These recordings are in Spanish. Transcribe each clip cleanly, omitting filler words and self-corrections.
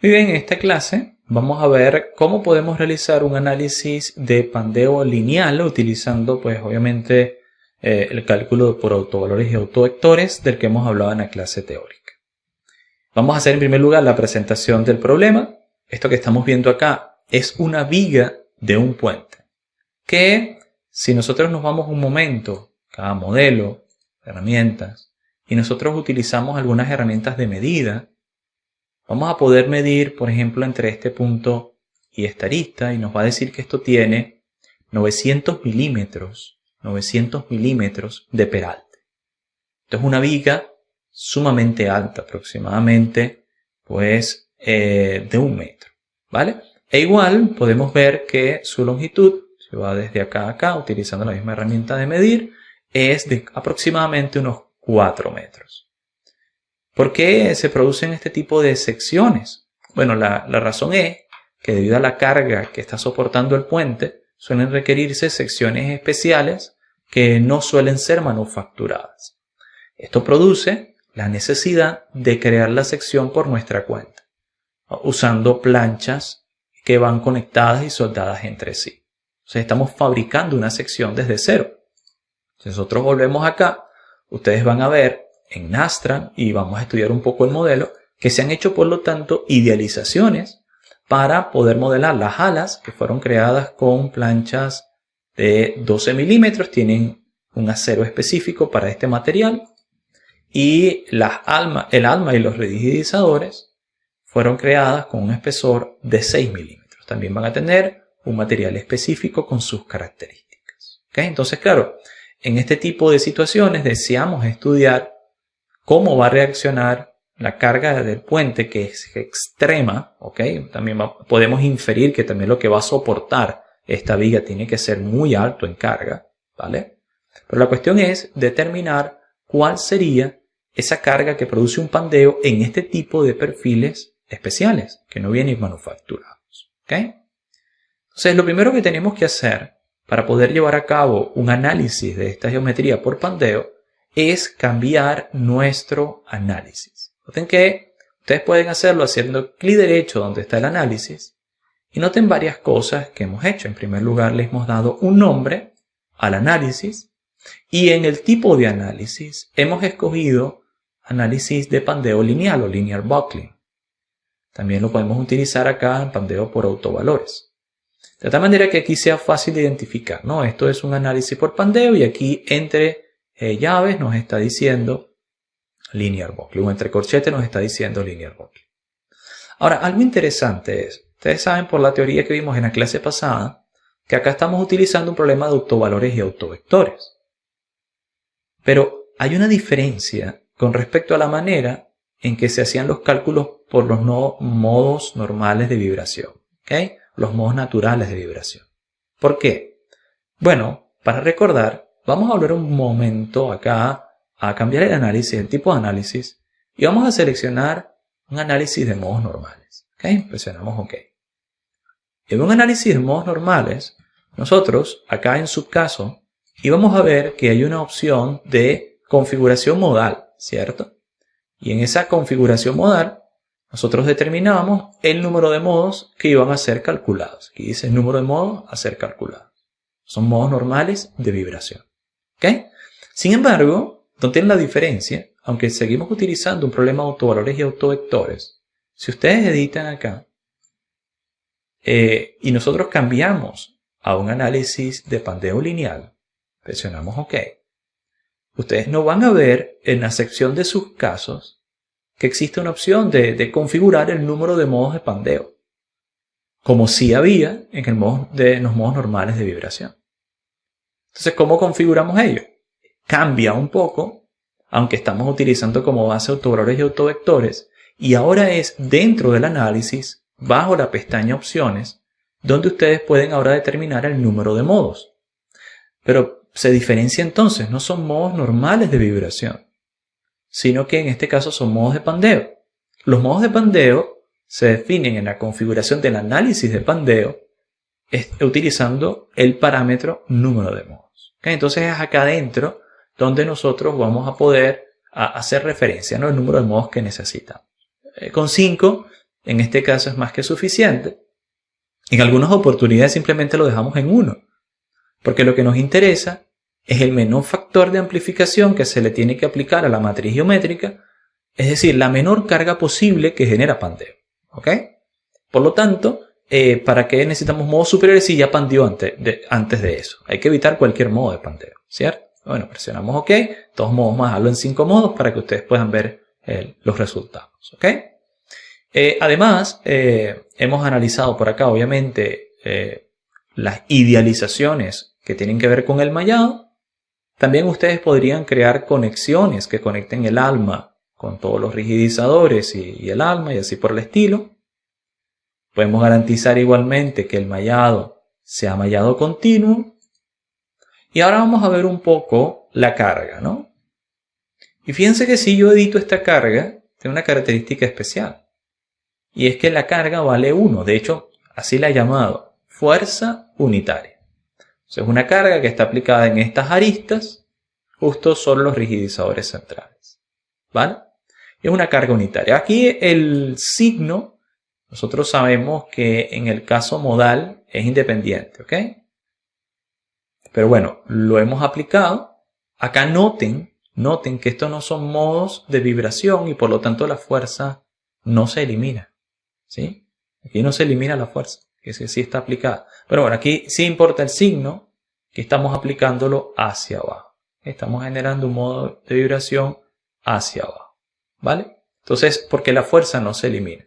Muy bien, en esta clase vamos a ver cómo podemos realizar un análisis de pandeo lineal utilizando, pues obviamente, el cálculo por autovalores y autovectores del que hemos hablado en la clase teórica. Vamos a hacer en primer lugar la presentación del problema. Esto que estamos viendo acá es una viga de un puente que, si nosotros nos vamos un momento, cada modelo, herramientas, y nosotros utilizamos algunas herramientas de medida, vamos a poder medir, por ejemplo, entre este punto y esta arista, y nos va a decir que esto tiene 900 milímetros de peralte. Esto es una viga sumamente alta, aproximadamente, pues, de 1 metro, ¿vale? E igual podemos ver que su longitud, si va desde acá a acá, utilizando la misma herramienta de medir, es de aproximadamente unos 4 metros. ¿Por qué se producen este tipo de secciones? Bueno, la razón es que debido a la carga que está soportando el puente, suelen requerirse secciones especiales que no suelen ser manufacturadas. Esto produce la necesidad de crear la sección por nuestra cuenta, usando planchas que van conectadas y soldadas entre sí. O sea, estamos fabricando una sección desde cero. Si nosotros volvemos acá, ustedes van a ver en Nastran, y vamos a estudiar un poco el modelo, que se han hecho por lo tanto idealizaciones para poder modelar las alas que fueron creadas con planchas de 12 milímetros, tienen un acero específico para este material, y el alma y los rigidizadores fueron creadas con un espesor de 6 milímetros. También van a tener un material específico con sus características. ¿Okay? Entonces, claro, en este tipo de situaciones deseamos estudiar cómo va a reaccionar la carga del puente, que es extrema, ¿ok? También podemos inferir que también lo que va a soportar esta viga tiene que ser muy alto en carga, ¿vale? Pero la cuestión es determinar cuál sería esa carga que produce un pandeo en este tipo de perfiles especiales, que no vienen manufacturados, ¿ok? Entonces, lo primero que tenemos que hacer para poder llevar a cabo un análisis de esta geometría por pandeo es cambiar nuestro análisis. Noten que ustedes pueden hacerlo haciendo clic derecho donde está el análisis y noten varias cosas que hemos hecho. En primer lugar, le hemos dado un nombre al análisis y en el tipo de análisis hemos escogido análisis de pandeo lineal o linear buckling. También lo podemos utilizar acá en pandeo por autovalores. De tal manera que aquí sea fácil de identificar, ¿no? Esto es un análisis por pandeo y aquí entre llaves nos está diciendo linear buckling, o entre corchetes nos está diciendo linear buckling. Ahora, algo interesante es, ustedes saben por la teoría que vimos en la clase pasada, que acá estamos utilizando un problema de autovalores y autovectores. Pero hay una diferencia con respecto a la manera en que se hacían los cálculos por los modos normales de vibración, ¿ok? Los modos naturales de vibración. ¿Por qué? Bueno, para recordar, vamos a volver un momento acá a cambiar el análisis, el tipo de análisis, y vamos a seleccionar un análisis de modos normales. ¿Ok? Presionamos OK. En un análisis de modos normales, nosotros, acá en subcaso, íbamos a ver que hay una opción de configuración modal, ¿cierto? Y en esa configuración modal, nosotros determinamos el número de modos que iban a ser calculados. Aquí dice el número de modos a ser calculados. Son modos normales de vibración. ¿Okay? Sin embargo, noten la diferencia, aunque seguimos utilizando un problema de autovalores y autovectores. Si ustedes editan acá y nosotros cambiamos a un análisis de pandeo lineal, presionamos OK, ustedes no van a ver en la sección de sus casos que existe una opción de configurar el número de modos de pandeo, como sí había en los modos normales de vibración. Entonces, ¿cómo configuramos ello? Cambia un poco, aunque estamos utilizando como base autovalores y autovectores, y ahora es dentro del análisis, bajo la pestaña opciones, donde ustedes pueden ahora determinar el número de modos. Pero se diferencia entonces, no son modos normales de vibración, sino que en este caso son modos de pandeo. Los modos de pandeo se definen en la configuración del análisis de pandeo utilizando el parámetro número de modos. ¿Okay? Entonces es acá adentro donde nosotros vamos a poder hacer referencia, ¿no? El número de modos que necesitamos. Con 5 en este caso es más que suficiente. En algunas oportunidades simplemente lo dejamos en 1, porque lo que nos interesa es el menor factor de amplificación que se le tiene que aplicar a la matriz geométrica, es decir, la menor carga posible que genera pandeo. ¿Ok? Por lo tanto, ¿para qué necesitamos modos superiores si ya pandeó antes de eso? Hay que evitar cualquier modo de pandeo, ¿cierto? Bueno, presionamos OK. De todos modos, vamos a dejarlo en 5 modos para que ustedes puedan ver los resultados. ¿Ok? Además, hemos analizado por acá, obviamente, las idealizaciones que tienen que ver con el mallado. También ustedes podrían crear conexiones que conecten el alma con todos los rigidizadores y el alma y así por el estilo. Podemos garantizar igualmente que el mallado sea mallado continuo. Y ahora vamos a ver un poco la carga, ¿no? Y fíjense que si yo edito esta carga, tiene una característica especial. Y es que la carga vale 1. De hecho, así la he llamado, fuerza unitaria. O sea, es una carga que está aplicada en estas aristas, justo sobre los rigidizadores centrales. ¿Vale? Y es una carga unitaria. Aquí el signo, nosotros sabemos que en el caso modal es independiente, ¿ok? Pero bueno, lo hemos aplicado. Acá noten que estos no son modos de vibración y por lo tanto la fuerza no se elimina. ¿Sí? Aquí no se elimina la fuerza, que sí está aplicada. Pero bueno, aquí sí importa el signo, que estamos aplicándolo hacia abajo. Estamos generando un modo de vibración hacia abajo. ¿Vale? Entonces, porque la fuerza no se elimina.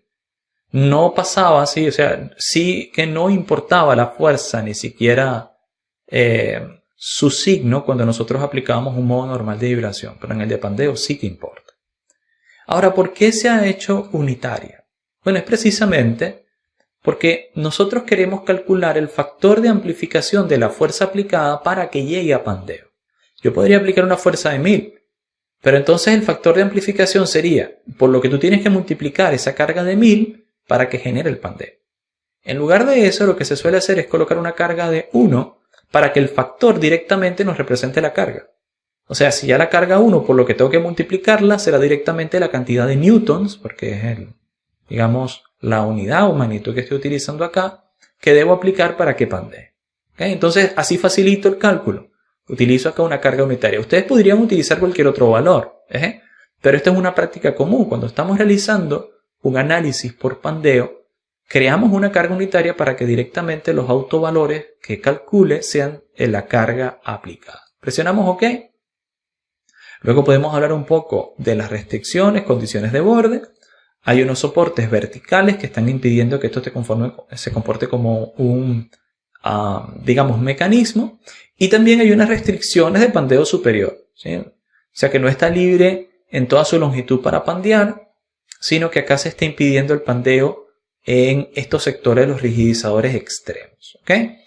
No pasaba así, o sea, sí que no importaba la fuerza, ni siquiera su signo cuando nosotros aplicábamos un modo normal de vibración. Pero en el de pandeo sí que importa. Ahora, ¿por qué se ha hecho unitaria? Bueno, es precisamente porque nosotros queremos calcular el factor de amplificación de la fuerza aplicada para que llegue a pandeo. Yo podría aplicar una fuerza de 1000, pero entonces el factor de amplificación sería, por lo que tú tienes que multiplicar esa carga de 1000 para que genere el pandeo. En lugar de eso, lo que se suele hacer es colocar una carga de 1 para que el factor directamente nos represente la carga. O sea, si ya la carga 1, por lo que tengo que multiplicarla, será directamente la cantidad de newtons, porque es digamos, la unidad o magnitud que estoy utilizando acá, que debo aplicar para que pandee. ¿Okay? Entonces, así facilito el cálculo. Utilizo acá una carga unitaria. Ustedes podrían utilizar cualquier otro valor, pero esta es una práctica común. Cuando estamos realizando un análisis por pandeo, creamos una carga unitaria para que directamente los autovalores que calcule sean en la carga aplicada. Presionamos OK. Luego podemos hablar un poco de las restricciones, condiciones de borde. Hay unos soportes verticales que están impidiendo que esto se comporte como un, digamos, mecanismo. Y también hay unas restricciones de pandeo superior, ¿sí? O sea que no está libre en toda su longitud para pandear, sino que acá se está impidiendo el pandeo en estos sectores de los rigidizadores extremos. ¿Okay?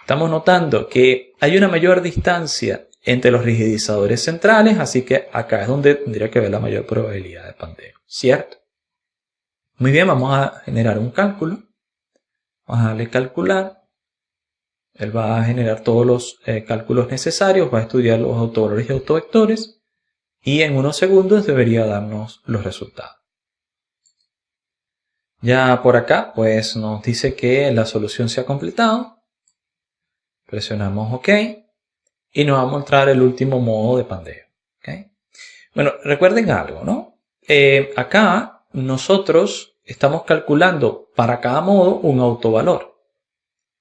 Estamos notando que hay una mayor distancia entre los rigidizadores centrales, así que acá es donde tendría que haber la mayor probabilidad de pandeo, ¿cierto? Muy bien, vamos a generar un cálculo. Vamos a darle calcular. Él va a generar todos los cálculos necesarios, va a estudiar los autovalores y autovectores y en unos segundos debería darnos los resultados. Ya por acá pues nos dice que la solución se ha completado. Presionamos OK y nos va a mostrar el último modo de pandeo. ¿Okay? Bueno, recuerden algo, ¿no? Acá nosotros estamos calculando para cada modo un autovalor.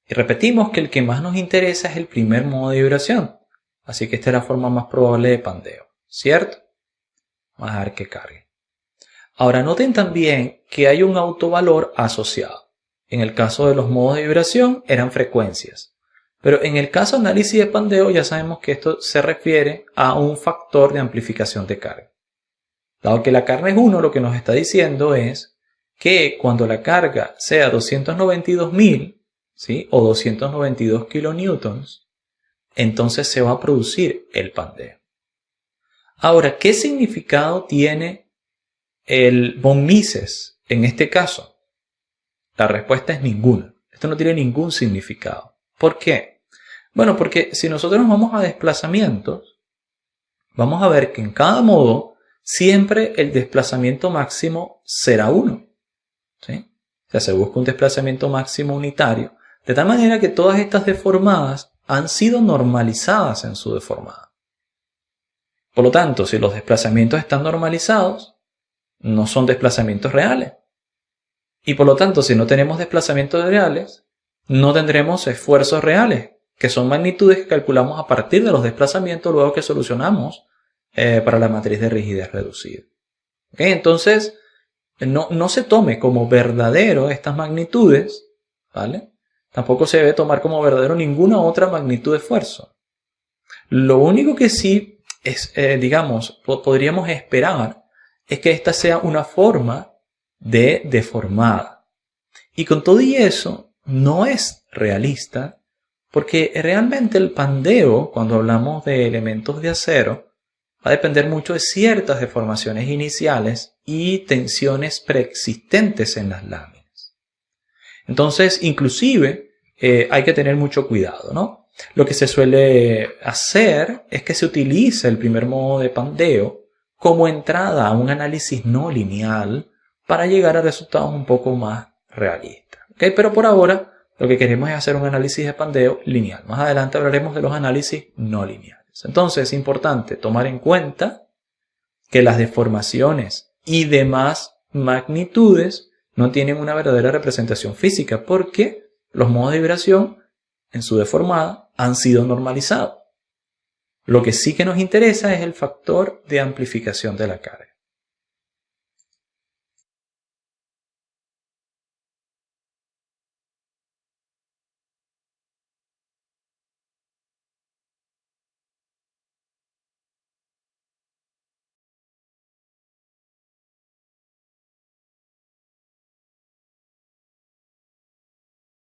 Y repetimos que el que más nos interesa es el primer modo de vibración. Así que esta es la forma más probable de pandeo, ¿cierto? Vamos a ver que cargue. Ahora noten también que hay un autovalor asociado. En el caso de los modos de vibración eran frecuencias. Pero en el caso de análisis de pandeo ya sabemos que esto se refiere a un factor de amplificación de carga. Dado que la carga es 1, lo que nos está diciendo es que cuando la carga sea 292.000, ¿sí? O 292 kilonewtons, entonces se va a producir el pandeo. Ahora, ¿qué significado tiene el von Mises en este caso? La respuesta es ninguna. Esto no tiene ningún significado. ¿Por qué? Bueno, porque si nosotros nos vamos a desplazamientos, vamos a ver que en cada modo siempre el desplazamiento máximo será 1. ¿Sí? sea, se busca un desplazamiento máximo unitario, de tal manera que todas estas deformadas han sido normalizadas en su deformada. Por lo tanto, si los desplazamientos están normalizados, no son desplazamientos reales. Y por lo tanto, si no tenemos desplazamientos reales, no tendremos esfuerzos reales, que son magnitudes que calculamos a partir de los desplazamientos luego que solucionamos para la matriz de rigidez reducida. ¿Okay? Entonces, no se tome como verdadero estas magnitudes, ¿vale? Tampoco se debe tomar como verdadero ninguna otra magnitud de esfuerzo. Lo único que sí es, podríamos esperar es que esta sea una forma de deformada. Y con todo y eso, no es realista, porque realmente el pandeo, cuando hablamos de elementos de acero, va a depender mucho de ciertas deformaciones iniciales y tensiones preexistentes en las láminas. Entonces, inclusive, hay que tener mucho cuidado, ¿no? Lo que se suele hacer es que se utilice el primer modo de pandeo como entrada a un análisis no lineal para llegar a resultados un poco más realistas. ¿Okay? Pero por ahora, lo que queremos es hacer un análisis de pandeo lineal. Más adelante hablaremos de los análisis no lineales. Entonces, es importante tomar en cuenta que las deformaciones y demás magnitudes no tienen una verdadera representación física porque los modos de vibración en su deformada han sido normalizados. Lo que sí que nos interesa es el factor de amplificación de la carga.